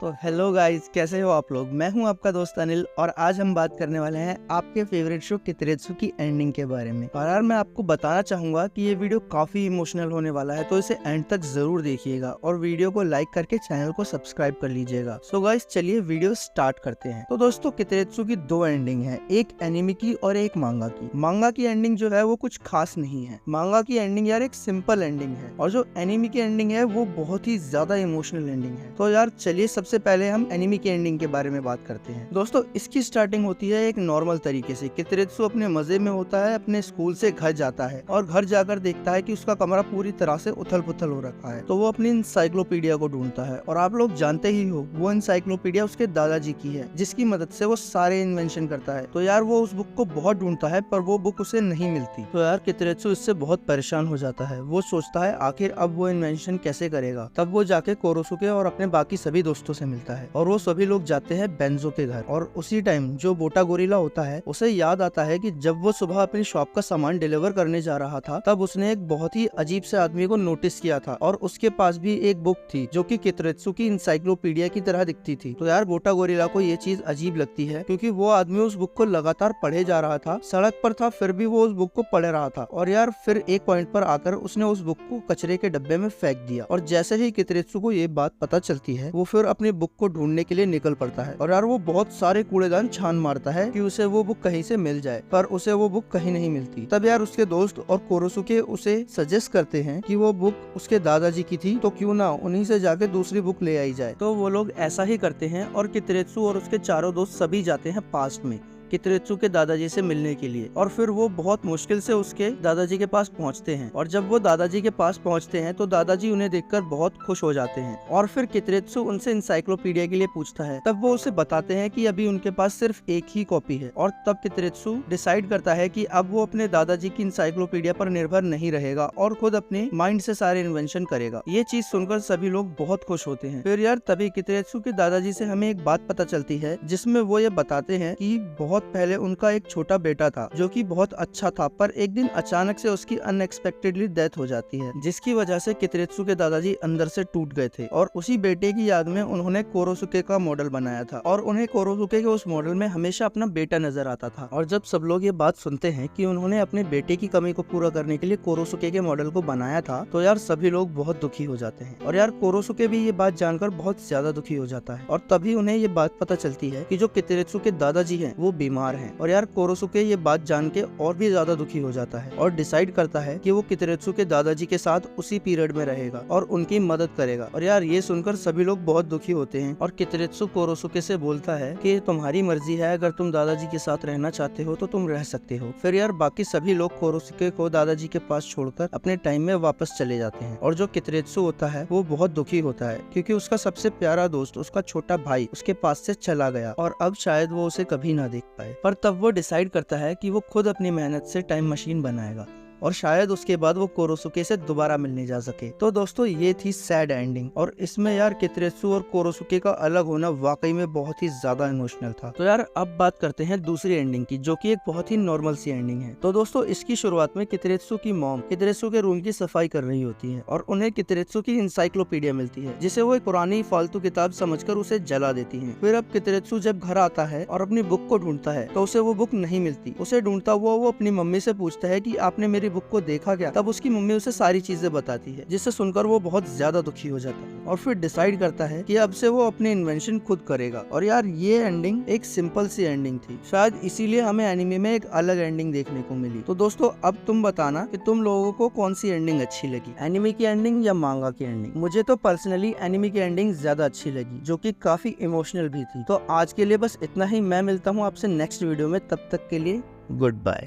तो hello guys, कैसे हो आप लोग। मैं हूं आपका दोस्त अनिल और आज हम बात करने वाले हैं आपके फेवरेट शो कितरेत्सु की एंडिंग के बारे में। और यार मैं आपको बताना चाहूंगा कि ये वीडियो काफी इमोशनल होने वाला है, तो इसे एंड तक जरूर देखिएगा और वीडियो को लाइक करके चैनल को सब्सक्राइब कर लीजिएगा। सो गाइस चलिए वीडियो स्टार्ट करते हैं। तो दोस्तों कितरेत्सु की दो एंडिंग है, एक एनिमे की और एक मांगा की। मांगा की एंडिंग जो है वो कुछ खास नहीं है। मांगा की एंडिंग यार एक सिंपल एंडिंग है और जो एनिमे की एंडिंग है वो बहुत ही ज्यादा इमोशनल एंडिंग है। तो यार चलिए सबसे पहले हम एनिमे की एंडिंग के बारे में बात करते हैं। दोस्तों इसकी स्टार्टिंग होती है एक नॉर्मल तरीके से। कितरेत्सु अपने मजे में होता है, अपने स्कूल से घर जाता है और घर जाकर देखता है कि उसका कमरा पूरी तरह से उथल पुथल हो रखा है। तो वो अपनी इंसाइक्लोपीडिया को ढूंढता है और आप लोग जानते ही हो वो इंसाइक्लोपीडिया उसके दादाजी की है, जिसकी मदद से वो सारे इन्वेंशन करता है। तो यार वो उस बुक को बहुत ढूंढता है पर वो बुक उसे नहीं मिलती। तो यार कितरेत्सु इससे बहुत परेशान हो जाता है। वो सोचता है आखिर अब वो इन्वेंशन कैसे करेगा। तब वो जाके कोरोसुके और अपने बाकी सभी दोस्तों से मिलता है और वो सभी लोग जाते हैं बेंजो के घर। और उसी टाइम जो बोटा गोरिल्ला होता है उसे याद आता है कि जब वो सुबह अपनी शॉप का सामान डिलीवर करने जा रहा था तब उसने एक बहुत ही अजीब से आदमी को नोटिस किया था और उसके पास भी एक बुक थी जो कि कितरेत्सु की इंसाइक्लोपीडिया की तरह दिखती थी। तो यार बोटा गोरिल्ला को ये चीज अजीब लगती है क्योंकि वो आदमी उस बुक को लगातार पढ़े जा रहा था, सड़क पर था फिर भी वो उस बुक को पढ़ रहा था। और यार फिर एक पॉइंट पर आकर उसने उस बुक को कचरे के डब्बे में फेंक दिया। और जैसे ही कितरेत्सु को ये बात पता चलती है वो फिर अपनी बुक को ढूंढने के लिए निकल पड़ता है। और यार वो बहुत सारे कूड़ेदान छान मारता है कि उसे वो बुक कहीं से मिल जाए, पर उसे वो बुक कहीं नहीं मिलती। तब यार उसके दोस्त और कोरोसुके उसे सजेस्ट करते हैं कि वो बुक उसके दादाजी की थी, तो क्यों ना उन्हीं से जाके दूसरी बुक ले आई जाए। तो वो लोग ऐसा ही करते हैं और कितरेत्सु और उसके चारों दोस्त सभी जाते हैं पास्ट में कितरेत्सु के दादाजी से मिलने के लिए। और फिर वो बहुत मुश्किल से उसके दादाजी के पास पहुंचते हैं और जब वो दादाजी के पास पहुंचते हैं तो दादाजी उन्हें देखकर बहुत खुश हो जाते हैं। और फिर कितरेत्सु उनसे इंसाइक्लोपीडिया के लिए पूछता है। तब वो उसे बताते हैं कि अभी उनके पास सिर्फ एक ही कॉपी है। और तब कितरेत्सु डिसाइड करता है कि अब वो अपने दादाजी की इंसाइक्लोपीडिया पर निर्भर नहीं रहेगा और खुद अपने माइंड से सारे इन्वेंशन करेगा। ये चीज सुनकर सभी लोग बहुत खुश होते हैं। फिर यार तभी कितरेत्सु के दादाजी से हमें एक बात पता चलती है जिसमें वो ये बताते हैं कि बहुत पहले उनका एक छोटा बेटा था जो कि बहुत अच्छा था, पर एक दिन अचानक से उसकी अनएक्सपेक्टेडली डेथ हो जाती है, जिसकी वजह से कितरेत्सु के दादाजी अंदर से टूट गए थे। और उसी बेटे की याद में उन्होंने कोरोसुके का मॉडल बनाया था और उन्हें कोरोसुके के उस मॉडल में हमेशा अपना बेटा नजर आता था। और जब सब लोग ये बात सुनते हैं कि उन्होंने अपने बेटे की कमी को पूरा करने के लिए कोरोसुके के मॉडल को बनाया था तो यार सभी लोग बहुत दुखी हो जाते हैं। और यार कोरोसुके भी ये बात जानकर बहुत ज्यादा दुखी हो जाता है और तभी उन्हें ये बात पता चलती है कि जो कितरेत्सु के दादाजी हैं वो बीमार हैं। और यार कोरोसुके ये बात जान के और भी ज्यादा दुखी हो जाता है और डिसाइड करता है कि वो कितरेत्सु के दादाजी के साथ उसी पीरियड में रहेगा और उनकी मदद करेगा। और यार ये सुनकर सभी लोग बहुत दुखी होते हैं और कितरेत्सु कोरोसुके से बोलता है कि तुम्हारी मर्जी है, अगर तुम दादाजी के साथ रहना चाहते हो तो तुम रह सकते हो। फिर यार बाकी सभी लोग कोरोसुके को दादाजी के पास छोड़कर अपने टाइम में वापस चले जाते हैं। और जो कितरेत्सु होता है वो बहुत दुखी होता है क्योंकि उसका सबसे प्यारा दोस्त, उसका छोटा भाई उसके पास से चला गया और अब शायद वो उसे कभी ना देख पाए। पर तब वो डिसाइड करता है कि वो खुद अपनी मेहनत से टाइम मशीन बनाएगा और शायद उसके बाद वो कोरोसुके से दोबारा मिलने जा सके। तो दोस्तों ये थी सैड एंडिंग और इसमें यार कितरेत्सु और कोरोसुके का अलग होना वाकई में बहुत ही ज्यादा इमोशनल था। तो यार अब बात करते हैं दूसरी एंडिंग की, जो कि एक बहुत ही नॉर्मल सी एंडिंग है। तो दोस्तों इसकी शुरुआत में कितरेत्सु की मॉम कितरेत्सु के रूम की सफाई कर रही होती है और उन्हें कितरेत्सु की इंसाइक्लोपीडिया मिलती है जिसे वो एक पुरानी फालतू किताब समझकर उसे जला देती है। फिर अब कितरेत्सु जब घर आता है और अपनी बुक को ढूंढता है तो उसे वो बुक नहीं मिलती। उसे ढूंढता हुआ वो अपनी मम्मी से पूछता है कि आपने मेरी बुक को देखा क्या। तब उसकी मम्मी उसे सारी चीजें बताती है जिससे सुनकर वो बहुत ज्यादा दुखी हो जाता है और फिर डिसाइड करता है कि अब से वो अपने इन्वेंशन खुद करेगा। और यार ये एंडिंग एक सिंपल सी एंडिंग थी, शायद इसीलिए हमें एनिमे में एक अलग एंडिंग देखने को मिली। तो दोस्तों अब तुम बताना कि तुम लोगों को कौन सी एंडिंग अच्छी लगी, एनिमे की एंडिंग या मांगा की एंडिंग। मुझे तो पर्सनली एनिमे की एंडिंग ज्यादा अच्छी लगी जो कि काफी इमोशनल भी थी। तो आज के लिए बस इतना ही। मैं मिलता हूँ आपसे नेक्स्ट वीडियो में, तब तक के लिए गुड बाय।